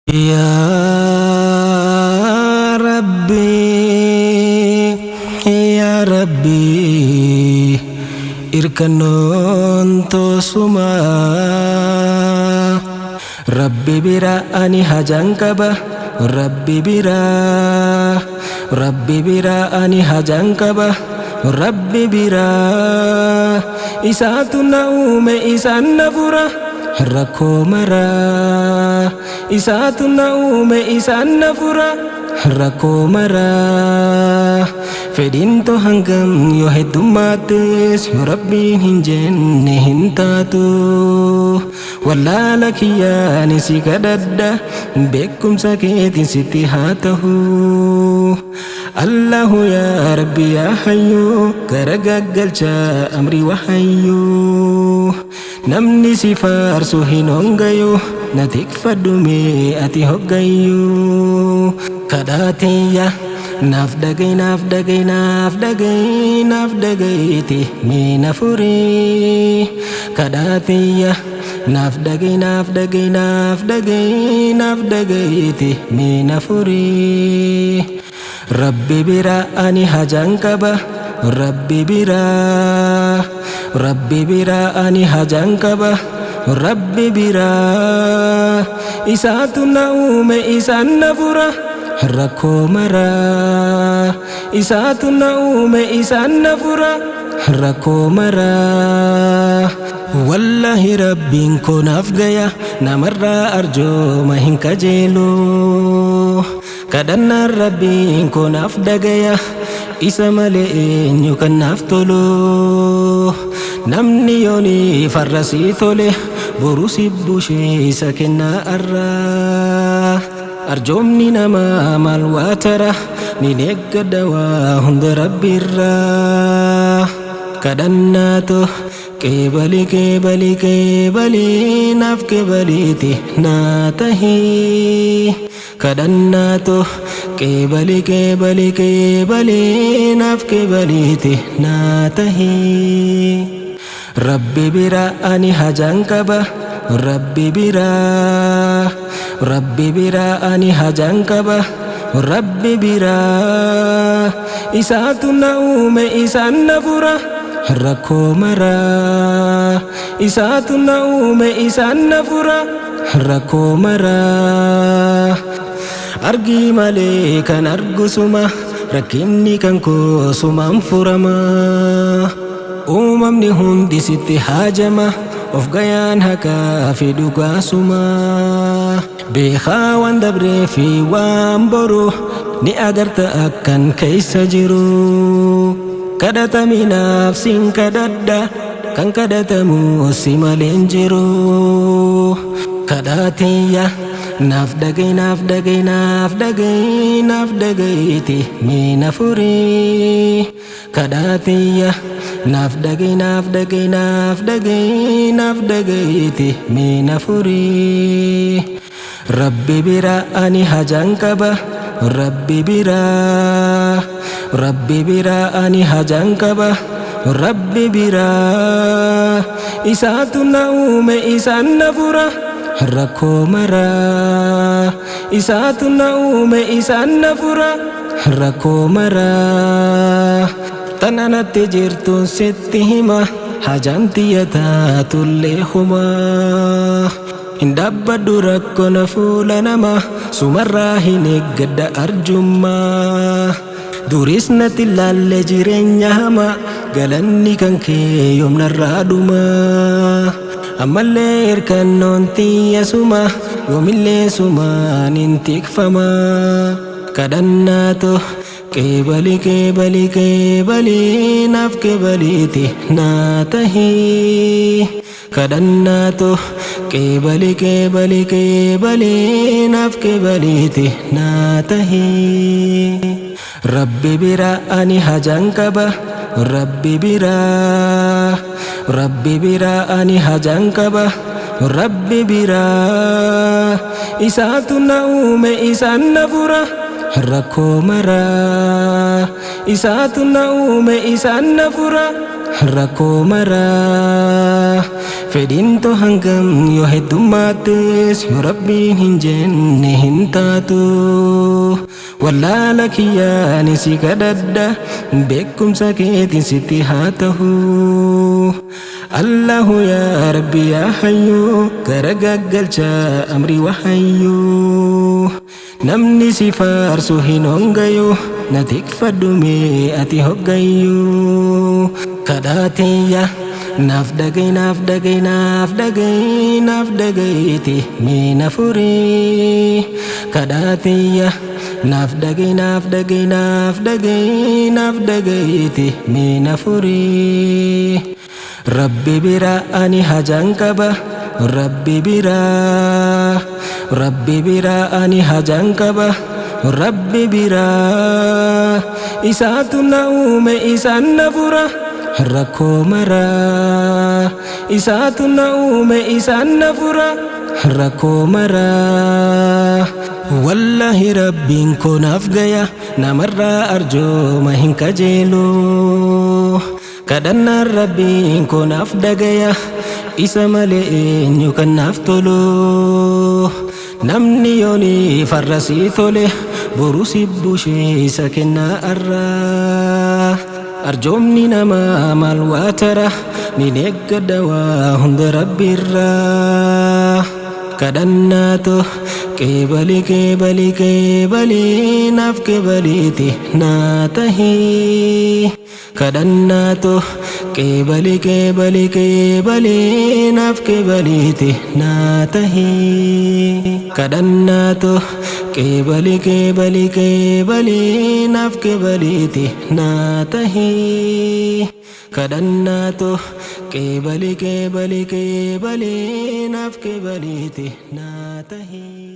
يا ربي يا ربي إركنون توسما ربي برا أني هجانكبا ربي برا أني هجانكبا ربي برا إساتنا أومي إسان نفورا ركو مرا إساتنا أومي إسان نفورا ركو مرا فدين تو هنگم يو هدوماتس يو ربي هنجن هنتاتو والله لك يا نسي كدد بكم سكيت ستي هاته الله يا ربي يا حيو كرغغل جا أمري وحيو نمني سفار سوهين هنگيو نتك فدومي أتي هنگيو كداتي يا nafdagayti minafuri kadatiya nafdagayti minafuri rabbi bira ani hajankaba rabbi bira ani hajankaba rabbi bira isatuna ume isan nafura ركو مرا إساتنا أومي إسان نفرا ركو مرا والله ربي كون أفقيا نمر أرجو مهن كجيلو كدنا ربي كون أفدقيا إسا ملئين يكن أفتلو نمني يوني فرسي ثولي بروسي بوشي سكنا أرى أرجومني نما مال واترة نينيك دوا هند ربي الرا كدناتو كيبلي ناف كيبليتي ناتهي كدناتو كيبلي ناف كيبليتي ناتهي ربي برا أني هجانكبا ربي برا أني هجانكبا ربي برا إساتنا أومي إسان نفورا ركو مرا إساتنا أومي إسان نفورا ركو مرا أرجي مالي كان أرجو سما ركني كان كو سما انفرما أممني هندي ستي حاجمة of gayaan haka fi dhugaasuma beekaa waan dabree fi waan boru ni agarta akkan keessa jiru kadhataminaaf sin kadhadha kan kadhatamu si maleen jiru kadhaatiyya naaf dhagayti miina furii kadhaatiyya nafdagayti minafuri rabbi bira ani hajankaba rabbi bira ani hajankaba rabbi bira isatuna ume isan nafura rako mara isatuna ume isan nafura rako mara tananatti jirtu sitti hima hajantiya taatullee huma hin dhaabbadhu rakkona fuula nama sumarraa hin eeggadha arjummaa duris natti laalle jireenya hama galanni kan kee yoomnarraa dhuma ammallee hirkannoon tiyya suma yoomillee sumaan hin tikfama kadhannaato كيبلي ناف كيبليتي ناتهي كدناتو كيبلي ناف كيبليتي ناتهي ربي برا أني هجانكبا ربي برا أني هجانكبا ربي برا إساتنا أومي إسان نفورا ركو مرا إساتنا أومي إسان نفورا ركو مرا fedhinto hangam yoo heddummaattis yoo rabbiin hin jenne hin taatu wallaala kiyyaani si kadhadha beekumsa keetiin sitti haa ta'u Allahu yaa Rabbi yaa Hayyu garagaggalcha amri wahayyu namni si faarsu hin hongayu na tikfadhu mee ati hoggayyu kadhaatiyya naaf dhaga'i naaf dhaga'i naaf dhaga'i naaf dhaga'iiti mee na furii kadhaatiyya naaf dhaga'i naaf dhaga'i naaf dhaga'i naaf dhaga'iiti mee na furii Rabbi bira ani hajaan qaba Rabbi bira ani hajaan qaba Rabbi bira isaatu na uume isaan na fura rakkoo maraa isaatu na uume isaan na fura rakkoo maraa wallahi rabbiin koo naaf gaya namarraa arjooma hin kajeelu kadhannaan rabbiin koo naaf dhagaya isa malee eenyu kan naaf tolu namni yooni farrasii tole boru sibbushee isa kennaa arraa arjoomni namaa maal waa tara ni eeggadha waa hunda rabbiirraa kadhannaato qeebali qeebali qeebali naaf qeebaliiti naa tahii kadhannaato qeebali qeebali qeebali naaf qeebaliiti naa tahii kadhannaato qeebali qeebali qeebali naaf qeebaliiti naa tahii kadhannaato qeebali qeebali qeebali naaf qeebaliiti naa tahii